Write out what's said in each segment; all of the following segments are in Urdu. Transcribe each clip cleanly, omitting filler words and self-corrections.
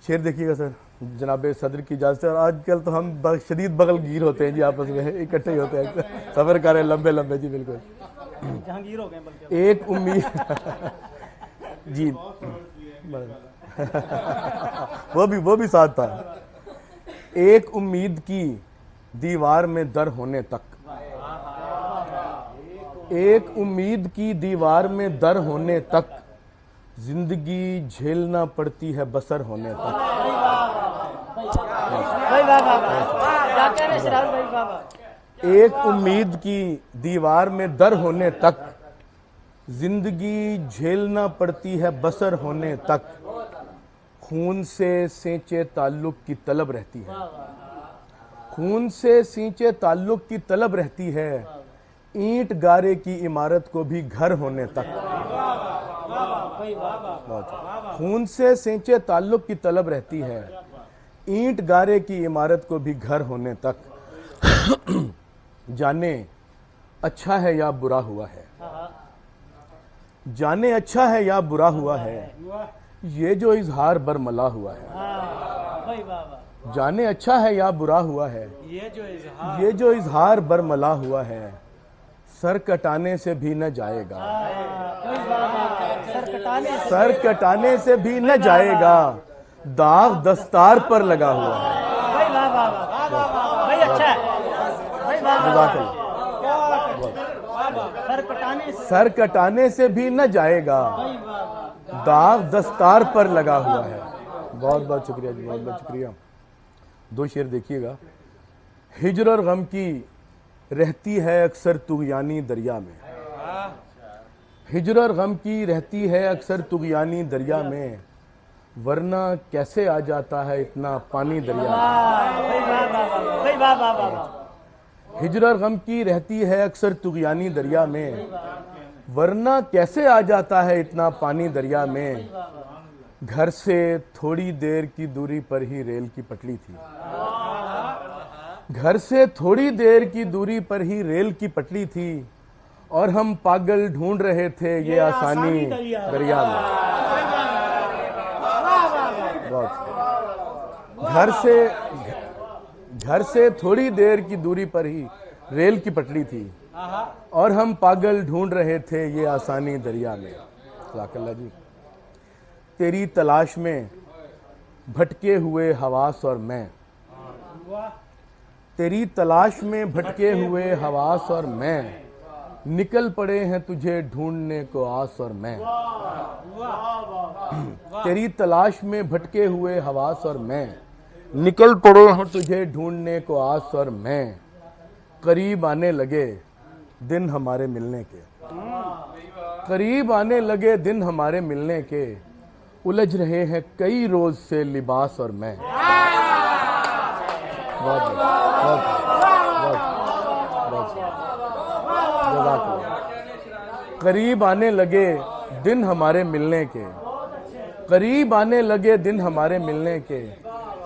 شعر دیکھیے گا سر جناب صدر کی اجازت سے. اور آج کل تو ہم شدید بغل گیر ہوتے ہیں جی, آپس میں اکٹھے ہی ہوتے ہیں, سفر کر رہے ہیں لمبے لمبے. جی بالکل, جہانگیر ہو گئے بلکہ. ایک امید جی وہ بھی ساتھ تھا. ایک امید کی دیوار میں در ہونے تک, ایک امید کی دیوار میں در ہونے تک, زندگی جھیلنا پڑتی ہے بسر ہونے تک. ایک امید کی دیوار میں در ہونے تک, زندگی جھیلنا پڑتی ہے بسر ہونے تک. خون سے سینچے تعلق کی طلب رہتی ہے, خون سے سینچے تعلق کی طلب رہتی ہے, اینٹ گارے کی عمارت کو بھی گھر ہونے تک. خون سے سینچے تعلق کی طلب رہتی ہے, اینٹ گارے کی عمارت کو بھی گھر ہونے تک. جانے اچھا ہے یا برا ہوا ہے, جانے اچھا ہے یا برا ہوا ہے, یہ جو اظہار برملا ہوا ہے. جانے اچھا ہے یا برا ہوا ہے, یہ جو اظہار برملا ہوا ہے, سر کٹانے سے بھی نہ جائے گا, سر کٹانے سے بھی نہ جائے گا, داغ دستار پر لگا ہوا ہے. سر کٹانے سے بھی نہ جائے گا, داغ دستار پر لگا ہوا ہے. بہت بہت شکریہ جی, بہت بہت شکریہ. دو شعر دیکھیے گا. ہجر اور غم کی رہتی ہے اکثر طغیانی دریا میں, ہجر اور غم کی رہتی ہے اکثر طغیانی دریا میں, ورنہ کیسے آ جاتا ہے اتنا پانی دریا میں. ہجر اور غم کی رہتی ہے اکثر طغیانی دریا میں, ورنہ کیسے آ جاتا ہے اتنا پانی دریا میں. گھر سے تھوڑی دیر کی دوری پر ہی ریل کی پٹری تھی, گھر سے تھوڑی دیر کی دوری پر ہی ریل کی پٹری تھی, اور ہم پاگل ڈھونڈ رہے تھے یہ آسانی دریا میں. گھر سے تھوڑی دیر کی دوری پر ہی ریل کی پٹری تھی, اور ہم پاگل ڈھونڈ رہے تھے یہ آسانی دریا میں. جزاک اللہ جی. تیری تلاش میں بھٹکے ہوئے حواس اور میں, تیری تلاش میں بھٹکے ہوئے حواس اور میں, نکل پڑے ہیں تجھے ڈھونڈنے کو آس اور میں. تیری تلاش میں بھٹکے ہوئے حواس اور میں, نکل پڑے ہیں تجھے ڈھونڈنے کو آس اور میں. قریب آنے لگے دن ہمارے ملنے کے, قریب آنے لگے دن ہمارے ملنے کے, الجھ رہے ہیں کئی روز سے لباس اور میں. قریب آنے لگے دن ہمارے ملنے کے, قریب آنے لگے دن ہمارے ملنے کے,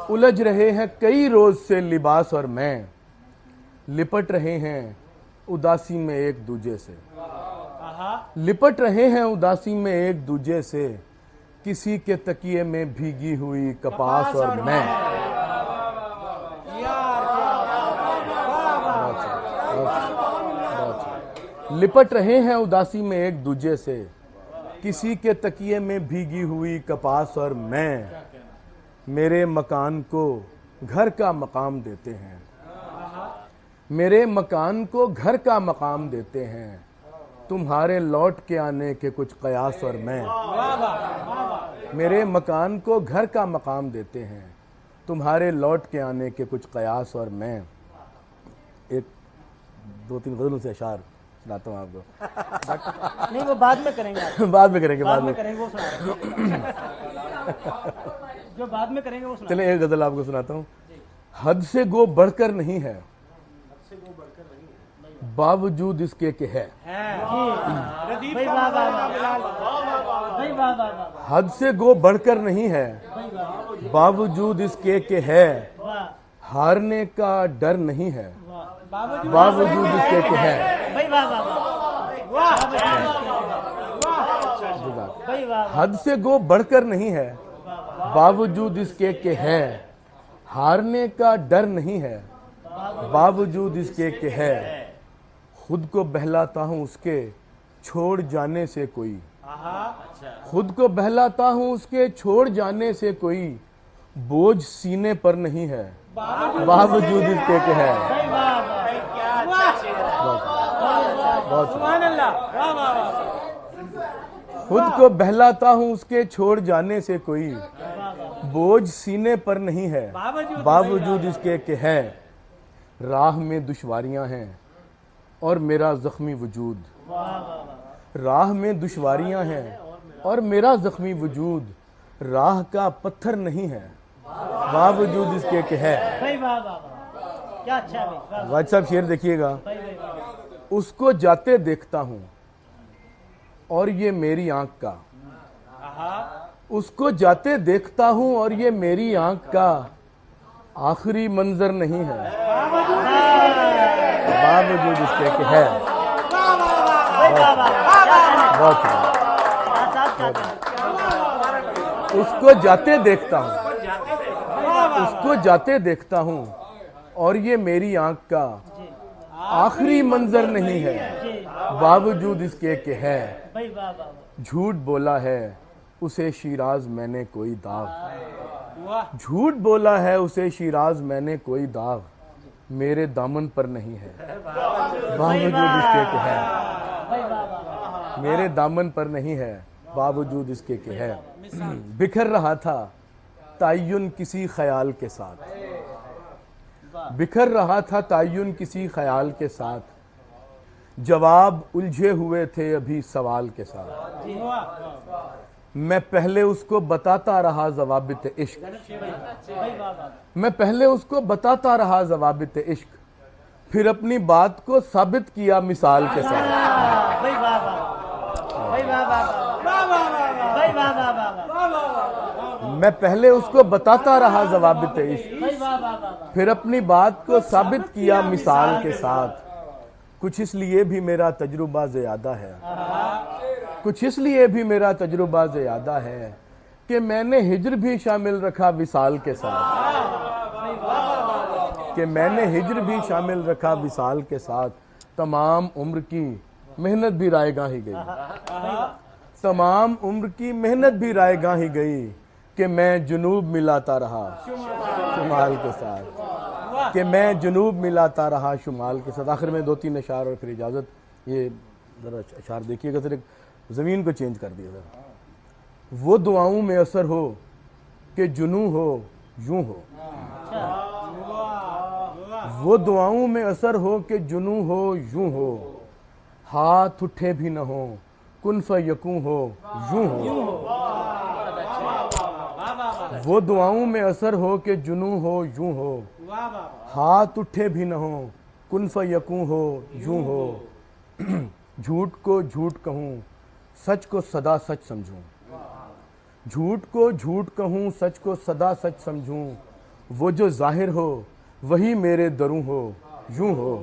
الجھ رہے ہیں کئی روز سے لباس اور میں. لپٹ رہے ہیں اداسی میں ایک دوجے سے, لپٹ رہے ہیں اداسی میں ایک دوجے سے, کسی کے تکیے میں بھیگی ہوئی کپاس اور میں. لپٹ رہے ہیں اداسی میں ایک دوجے سے, کسی کے تکیے میں بھیگی ہوئی کپاس اور میں. میرے مکان کو گھر کا مقام دیتے ہیں, میرے مکان کو گھر کا مقام دیتے ہیں, تمہارے لوٹ کے آنے کے کچھ قیاس اور میں. میرے مکان کو گھر کا مقام دیتے ہیں, تمہارے لوٹ کے آنے کے کچھ قیاس اور میں. ایک دو تین غزلوں سے اشعار سناتا ہوں آپ کو. نہیں وہ بعد میں کریں گے, بعد میں کریں گے, بعد میں کریں گے, وہ سنا جو بعد میں کریں گے وہ سنا. چلیں ایک غزل آپ کو سناتا ہوں. حد سے گو بڑھ کر نہیں ہے باوجود اس کے کہ ہے, حد سے گو بڑھ کر نہیں ہے باوجود اس کے کہ ہے, ہارنے کا ڈر نہیں ہے باوجود اس کے کہ ہے. حد سے گو بڑھ کر نہیں ہے باوجود اس کے کہ ہے ہارنے کا ڈر نہیں ہے، باوجود اس کے کہ ہے خود کو بہلاتا ہوں اس کے چھوڑ جانے سے کوئی، خود کو بہلاتا ہوں اس کے چھوڑ جانے سے کوئی بوجھ سینے پر نہیں ہے، باوجود اس کے کہ ہے۔ خود کو بہلاتا ہوں اس کے چھوڑ جانے سے کوئی بوجھ سینے پر نہیں ہے، باوجود اس کے کہ ہے۔ راہ میں دشواریاں ہیں اور میرا زخمی وجود، راہ میں دشواریاں ہیں اور میرا زخمی وجود راہ کا پتھر نہیں ہے، باوجود اس کے کہ ہے۔ کیا اچھا ہے واجد صاحب شعر دیکھیے گا۔ اس کو جاتے دیکھتا ہوں اور یہ میری آنکھ کا، اس کو جاتے دیکھتا ہوں اور یہ میری آنکھ کا آخری منظر نہیں ہے، باوجود اس کے کہ ہے۔ بہت اس کو جاتے دیکھتا ہوں، اس کو جاتے دیکھتا ہوں اور یہ میری آنکھ کا آخری منظر نہیں ہے، باوجود اس کے کہ ہے۔ جھوٹ بولا ہے اسے شیراز میں نے کوئی داغ، جھوٹ بولا ہے اسے شیراز میں نے کوئی داغ میرے دامن پر نہیں ہے، باوجود اس کے کہ ہے۔ میرے دامن پر نہیں ہے، باوجود اس کے کہ ہے۔ بکھر رہا تھا تعین کسی خیال کے ساتھ، بکھر رہا تھا تعین کسی خیال کے ساتھ، جواب الجھے ہوئے تھے ابھی سوال کے ساتھ، میں پہلے اس کو بتاتا رہا ضوابط عشق، میں پہلے اس کو بتاتا رہا ضوابط عشق، پھر اپنی بات کو ثابت کیا مثال کے ساتھ، میں پہلے اس کو بتاتا رہا ضوابط عشق، پھر اپنی بات کو ثابت کیا مثال کے ساتھ، کچھ اس لیے بھی میرا تجربہ زیادہ ہے، کچھ اس لیے بھی میرا تجربہ زیادہ ہے کہ میں نے ہجر بھی شامل رکھا وصال کے ساتھ، کہ میں نے ہجر بھی شامل رکھا وصال کے ساتھ، تمام عمر کی محنت بھی رائے گاہ ہی گئی، تمام عمر کی محنت بھی رائے گاہ ہی گئی کہ میں جنوب ملاتا رہا شمال کے ساتھ، کہ میں جنوب ملاتا رہا شمال کے ساتھ۔ آخر میں دو تین اشعار اور پھر اجازت۔ یہ ذرا اشعار دیکھیے گا، ذرا زمین کو چینج کر دیا ذرا۔ وہ دعاؤں میں اثر ہو کہ جنوں ہو یوں ہو، وہ دعاؤں میں اثر ہو کہ جنوں ہو یوں ہو، ہاتھ اٹھے بھی نہ ہو کن فیکوں ہو یوں ہو، وہ دعاؤں میں اثر ہو کہ جنوں ہو یوں ہو، ہاتھ اٹھے بھی نہ ہو کن فیکوں ہو یوں ہو، جھوٹ کو جھوٹ کہوں سچ کو سدا سچ سمجھوں، جھوٹ کو جھوٹ کہوں سچ کو سدا سچ سمجھوں، وہ جو ظاہر ہو وہی میرے دروں ہو یوں ہو،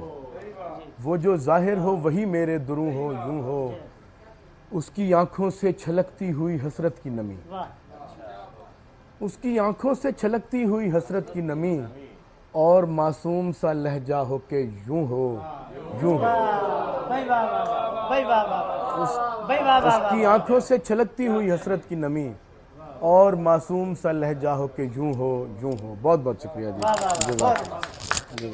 وہ جو ظاہر ہو وہی میرے دروں ہو یوں ہو، اس کی آنکھوں سے چھلکتی ہوئی حسرت کی نمی، اس کی آنکھوں سے چھلکتی ہوئی حسرت کی نمی، اور معصوم سا لہجہ ہو کہ یوں ہو یوں ہو، اس کی آنکھوں سے چھلکتی ہوئی حسرت کی نمی، اور معصوم سا لہجہ ہو کہ یوں ہو یوں ہو۔ بہت بہت شکریہ جی۔